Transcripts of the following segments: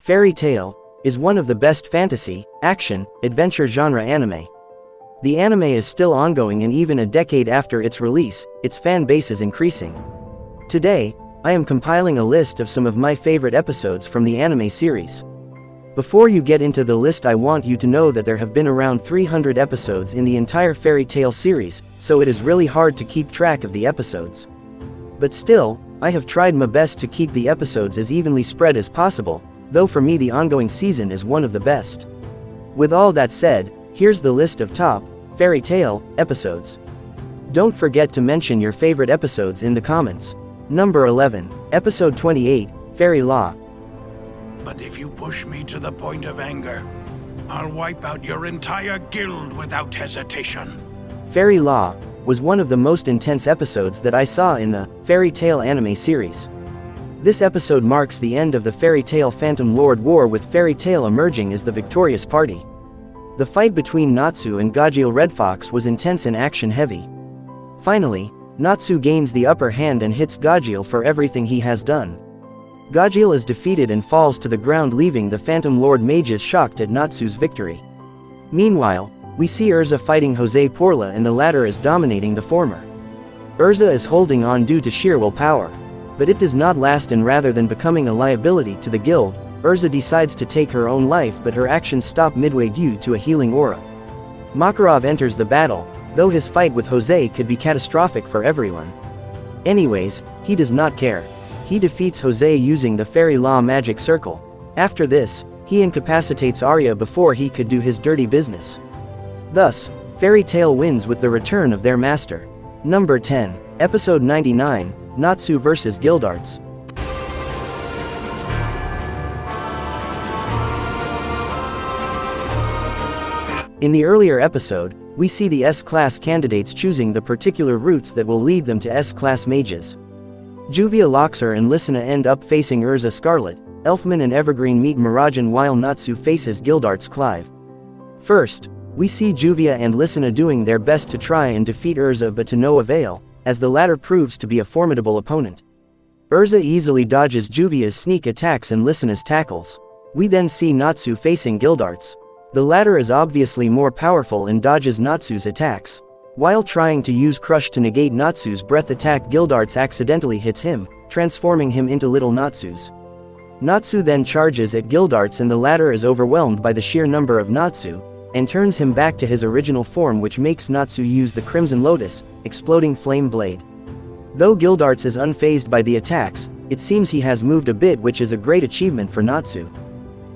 Fairy Tail is one of the best fantasy, action, adventure genre anime. The anime is still ongoing, and even a decade after its release, its fan base is increasing. Today, I am compiling a list of some of my favorite episodes from the anime series. Before you get into the list, I want you to know that there have been around 300 episodes in the entire Fairy Tail series, so it is really hard to keep track of the episodes. But still, I have tried my best to keep the episodes as evenly spread as possible, though for me the ongoing season is one of the best. With all that said, here's the list of top Fairy Tail episodes. Don't forget to mention your favorite episodes in the comments. Number 11, Episode 28, Fairy Law. But if you push me to the point of anger, I'll wipe out your entire guild without hesitation. Fairy Law was one of the most intense episodes that I saw in the Fairy Tail anime series. This episode marks the end of the Fairy Tail Phantom Lord War, with Fairy Tail emerging as the victorious party. The fight between Natsu and Gajeel Red Fox was intense and action-heavy. Finally, Natsu gains the upper hand and hits Gajeel for everything he has done. Gajeel is defeated and falls to the ground, leaving the Phantom Lord mages shocked at Natsu's victory. Meanwhile, we see Erza fighting Jose Porla, and the latter is dominating the former. Erza is holding on due to sheer willpower. But it does not last, and rather than becoming a liability to the guild, Erza decides to take her own life, but her actions stop midway due to a healing aura. Makarov enters the battle, though his fight with Jose could be catastrophic for everyone. Anyways, he does not care. He defeats Jose using the Fairy Law magic circle. After this, he incapacitates Arya before he could do his dirty business. Thus, Fairy Tail wins with the return of their master. Number 10, Episode 99, Natsu vs. Guildarts. In the earlier episode, we see the S-Class candidates choosing the particular routes that will lead them to S-Class mages. Juvia Loxer and Lysina end up facing Erza Scarlet, Elfman and Evergreen meet Mirajan, while Natsu faces Guildarts Clive. First, we see Juvia and Lysina doing their best to try and defeat Erza, but to no avail, as the latter proves to be a formidable opponent. Erza easily dodges Juvia's sneak attacks and Lysina's tackles. We then see Natsu facing Guildarts. The latter is obviously more powerful and dodges Natsu's attacks. While trying to use Crush to negate Natsu's breath attack, Guildarts accidentally hits him, transforming him into little Natsus. Natsu then charges at Guildarts, and the latter is overwhelmed by the sheer number of Natsu, and turns him back to his original form, which makes Natsu use the Crimson Lotus, exploding flame blade. Though Guildarts is unfazed by the attacks, it seems he has moved a bit, which is a great achievement for Natsu.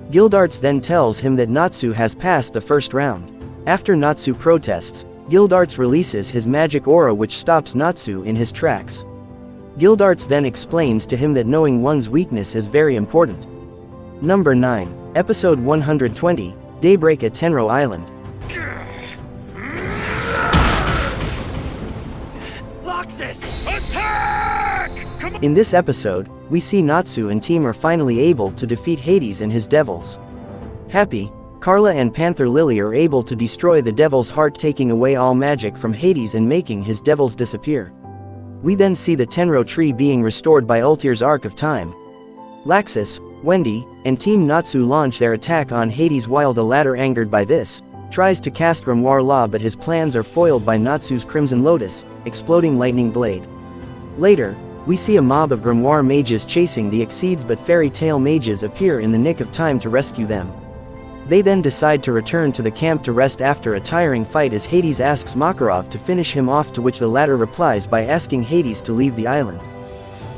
Guildarts then tells him that Natsu has passed the first round. After Natsu protests, Guildarts releases his magic aura, which stops Natsu in his tracks. Guildarts then explains to him that knowing one's weakness is very important. Number 9, Episode 120, Daybreak at Tenro Island. Loxus, attack! In this episode, we see Natsu and team are finally able to defeat Hades and his devils. Happy, Carla and Panther Lily are able to destroy the devil's heart, taking away all magic from Hades and making his devils disappear. We then see the Tenro tree being restored by Ultir's Arc of Time. Laxus, Wendy, and Team Natsu launch their attack on Hades, while the latter, angered by this, tries to cast Grimoire Law, but his plans are foiled by Natsu's Crimson Lotus, exploding lightning blade. Later, we see a mob of Grimoire mages chasing the Exceeds, but Fairy Tail mages appear in the nick of time to rescue them. They then decide to return to the camp to rest after a tiring fight, as Hades asks Makarov to finish him off, to which the latter replies by asking Hades to leave the island.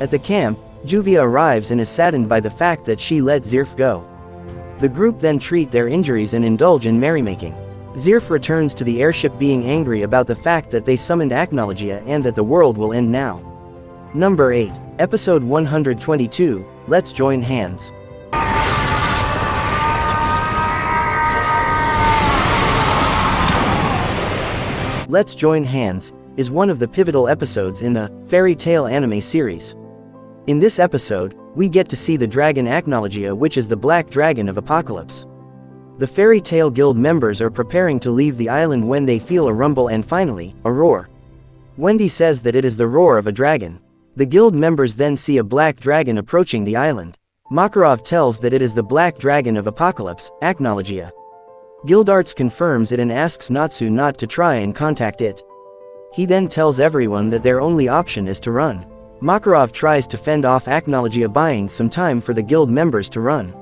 At the camp, Juvia arrives and is saddened by the fact that she let Zeref go. The group then treat their injuries and indulge in merrymaking. Zeref returns to the airship, being angry about the fact that they summoned Acnologia and that the world will end now. Number 8, Episode 122, Let's Join Hands. Let's Join Hands is one of the pivotal episodes in the Fairy Tail anime series. In this episode, we get to see the dragon Acnologia, which is the black dragon of Apocalypse. The Fairy Tail Guild members are preparing to leave the island when they feel a rumble and finally, a roar. Wendy says that it is the roar of a dragon. The guild members then see a black dragon approaching the island. Makarov tells that it is the Black Dragon of Apocalypse, Acnologia. Gildarts confirms it and asks Natsu not to try and contact it. He then tells everyone that their only option is to run. Makarov tries to fend off Acnologia, buying some time for the guild members to run.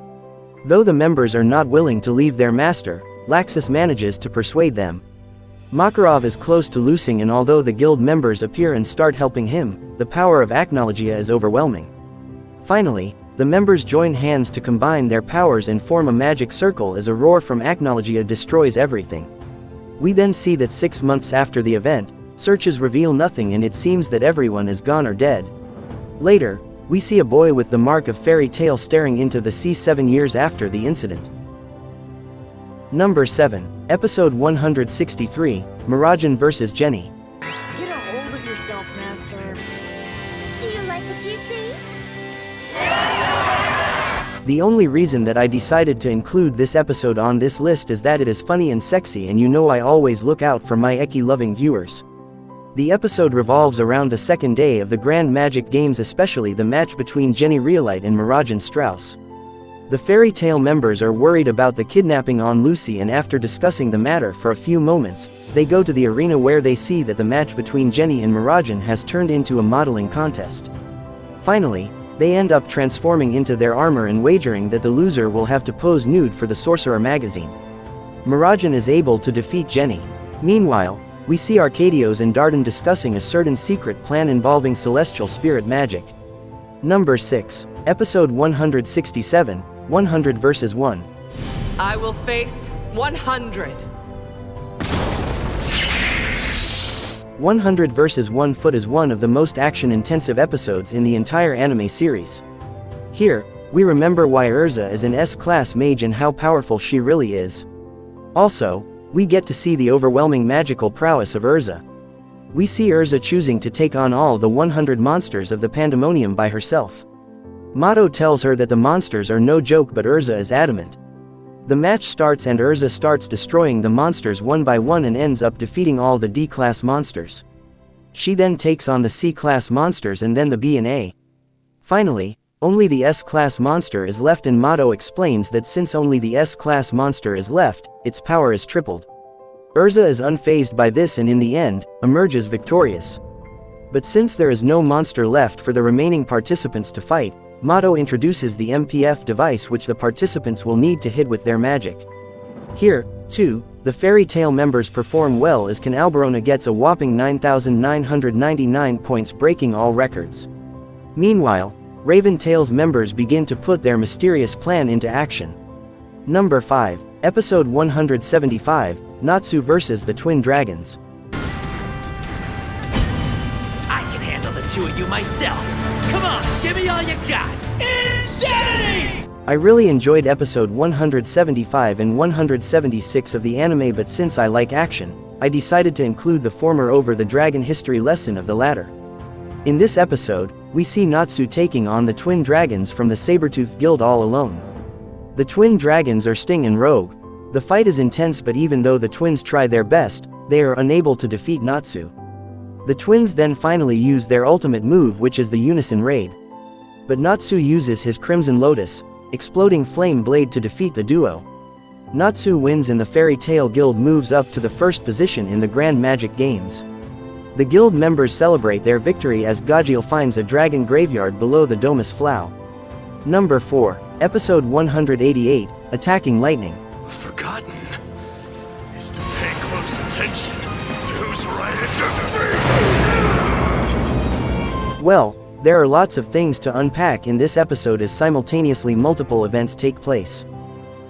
Though the members are not willing to leave their master, Laxus manages to persuade them. Makarov is close to losing, and although the guild members appear and start helping him, the power of Acnologia is overwhelming. Finally, the members join hands to combine their powers and form a magic circle as a roar from Acnologia destroys everything. We then see that 6 months after the event, searches reveal nothing and it seems that everyone is gone or dead. Later, we see a boy with the mark of fairy tale staring into the sea 7 years after the incident. Number 7, Episode 163, Mirajan vs. Jenny. Get a hold of yourself, Master. Do you like what you see? The only reason that I decided to include this episode on this list is that it is funny and sexy, and you know I always look out for my eki-loving viewers. The episode revolves around the second day of the Grand Magic Games, especially the match between Jenny Reelite and Mirajan Strauss. The fairy tale members are worried about the kidnapping on Lucy, and after discussing the matter for a few moments, they go to the arena where they see that the match between Jenny and Mirajan has turned into a modeling contest. Finally, they end up transforming into their armor and wagering that the loser will have to pose nude for the Sorcerer magazine. Mirajan is able to defeat Jenny. Meanwhile, we see Arcadios and Dardan discussing a certain secret plan involving celestial spirit magic. Number 6, Episode 167, 100 vs. 1. I will face 100. 100 vs. 1 Foot is one of the most action-intensive episodes in the entire anime series. Here, we remember why Erza is an S-class mage and how powerful she really is. Also, we get to see the overwhelming magical prowess of Erza. We see Erza choosing to take on all the 100 monsters of the Pandemonium by herself. Mato tells her that the monsters are no joke, but Erza is adamant. The match starts and Erza starts destroying the monsters one by one and ends up defeating all the D-class monsters. She then takes on the C-class monsters and then the B and A. Finally, only the S-class monster is left, and Mato explains that since only the S-class monster is left, its power is tripled. Erza is unfazed by this and in the end, emerges victorious. But since there is no monster left for the remaining participants to fight, Mato introduces the MPF device, which the participants will need to hit with their magic. Here, too, the fairy tale members perform well as Can Alberona gets a whopping 9,999 points, breaking all records. Meanwhile, Raven Tail's members begin to put their mysterious plan into action. Number 5, Episode 175, Natsu vs. the Twin Dragons. I can handle the two of you myself. Come on, give me all you got. Insanity! I really enjoyed episode 175 and 176 of the anime, but since I like action, I decided to include the former over the dragon history lesson of the latter. In this episode, we see Natsu taking on the twin dragons from the Sabertooth Guild all alone. The twin dragons are Sting and Rogue. The fight is intense, but even though the twins try their best, they are unable to defeat Natsu. The twins then finally use their ultimate move, which is the Unison Raid. But Natsu uses his Crimson Lotus, exploding flame blade to defeat the duo. Natsu wins and the Fairy Tail Guild moves up to the first position in the Grand Magic Games. The guild members celebrate their victory as Gajiel finds a dragon graveyard below the Domus Flow. Number 4, Episode 188, Attacking Lightning. Forgotten is to pay close attention to who's right at your feet. Well, there are lots of things to unpack in this episode as simultaneously multiple events take place.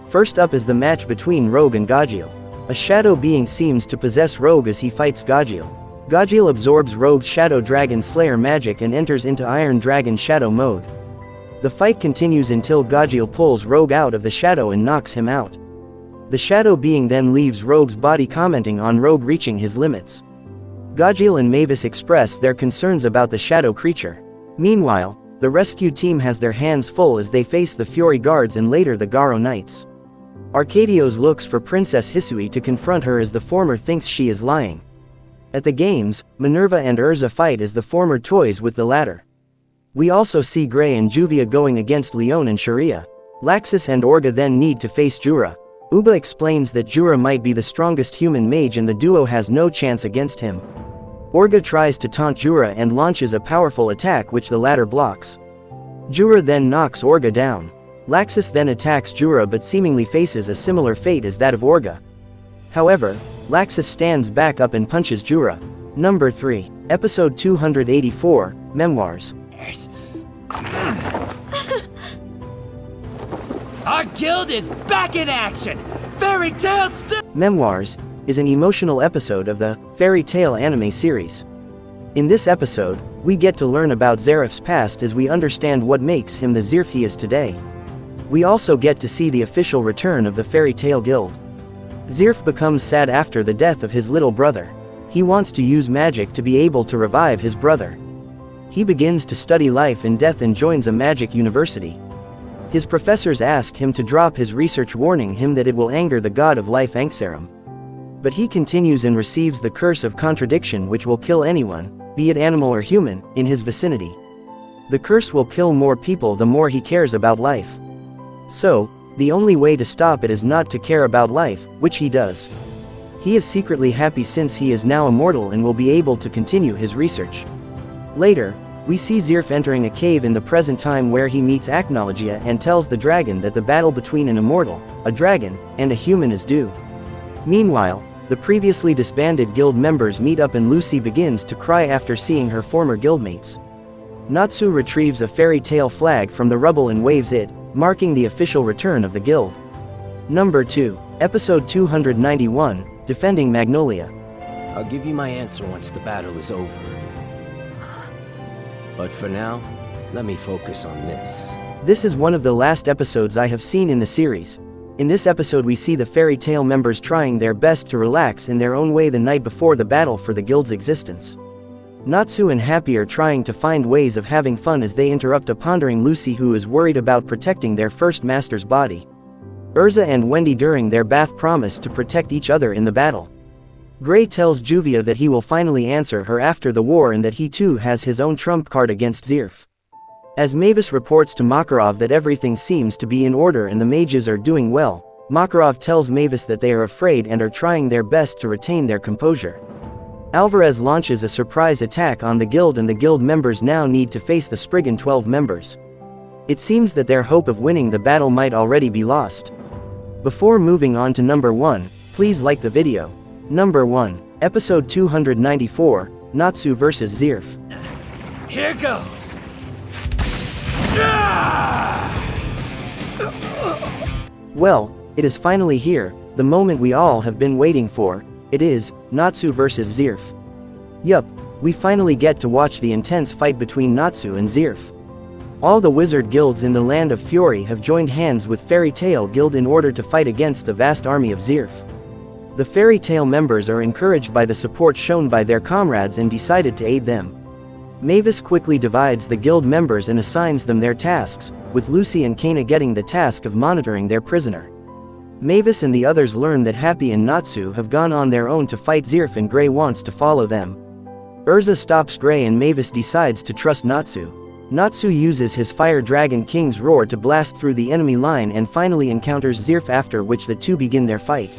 First up is the match between Rogue and Gajiel. A shadow being seems to possess Rogue as he fights Gajiel. Gajiel absorbs Rogue's Shadow Dragon Slayer magic and enters into Iron Dragon Shadow mode. The fight continues until Gajiel pulls Rogue out of the shadow and knocks him out. The shadow being then leaves Rogue's body, commenting on Rogue reaching his limits. Gajiel and Mavis express their concerns about the shadow creature. Meanwhile, the rescue team has their hands full as they face the Fury Guards and later the Garo Knights. Arcadios looks for Princess Hisui to confront her as the former thinks she is lying. At the games, Minerva and Erza fight as the former toys with the latter. We also see Gray and Juvia going against Leon and Sharia. Laxus and Orga then need to face Jura. Uba explains that Jura might be the strongest human mage and the duo has no chance against him. Orga tries to taunt Jura and launches a powerful attack which the latter blocks. Jura then knocks Orga down. Laxus then attacks Jura but seemingly faces a similar fate as that of Orga. However, Laxus stands back up and punches Jura. Number 3. Episode 284, Memoirs. Our guild is back in action! Fairy Tail Memoirs is an emotional episode of the Fairy Tail anime series. In this episode, we get to learn about Zeref's past as we understand what makes him the Zeref he is today. We also get to see the official return of the Fairy Tail Guild. Zeref becomes sad after the death of his little brother. He wants to use magic to be able to revive his brother. He begins to study life and death and joins a magic university. His professors ask him to drop his research, warning him that it will anger the god of life Anksaram. But he continues and receives the curse of contradiction which will kill anyone, be it animal or human, in his vicinity. The curse will kill more people the more he cares about life. So, the only way to stop it is not to care about life, which he does. He is secretly happy since he is now immortal and will be able to continue his research. Later, we see Zeref entering a cave in the present time where he meets Acnologia and tells the dragon that the battle between an immortal, a dragon, and a human is due. Meanwhile, the previously disbanded guild members meet up and Lucy begins to cry after seeing her former guildmates. Natsu retrieves a fairy tale flag from the rubble and waves it, marking the official return of the guild. Number 2. Episode 291, Defending Magnolia. I'll give you my answer once the battle is over. But for now, let me focus on this. This is one of the last episodes I have seen in the series. In this episode we see the Fairy Tail members trying their best to relax in their own way the night before the battle for the guild's existence. Natsu and Happy are trying to find ways of having fun as they interrupt a pondering Lucy who is worried about protecting their first master's body. Erza and Wendy during their bath promise to protect each other in the battle. Gray tells Juvia that he will finally answer her after the war and that he too has his own trump card against Zeref. As Mavis reports to Makarov that everything seems to be in order and the mages are doing well, Makarov tells Mavis that they are afraid and are trying their best to retain their composure. Alvarez launches a surprise attack on the guild and the guild members now need to face the Spriggan 12 members. It seems that their hope of winning the battle might already be lost. Before moving on to number 1, please like the video. Number 1, Episode 294, Natsu vs. Zeref. Here goes! Well, it is finally here, the moment we all have been waiting for. It is Natsu vs. Zeref. Yup, we finally get to watch the intense fight between Natsu and Zeref. All the wizard guilds in the Land of Fury have joined hands with Fairy Tail Guild in order to fight against the vast army of Zeref. The Fairy Tail members are encouraged by the support shown by their comrades and decided to aid them. Mavis quickly divides the guild members and assigns them their tasks, with Lucy and Kana getting the task of monitoring their prisoner. Mavis and the others learn that Happy and Natsu have gone on their own to fight Zeref and Gray wants to follow them. Erza stops Gray and Mavis decides to trust Natsu. Natsu uses his Fire Dragon King's Roar to blast through the enemy line and finally encounters Zeref, after which the two begin their fight.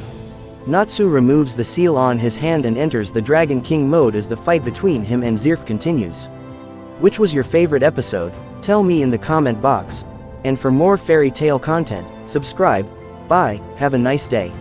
Natsu removes the seal on his hand and enters the Dragon King mode as the fight between him and Zeref continues. Which was your favorite episode? Tell me in the comment box. And for more fairy tale content, subscribe. Bye, have a nice day.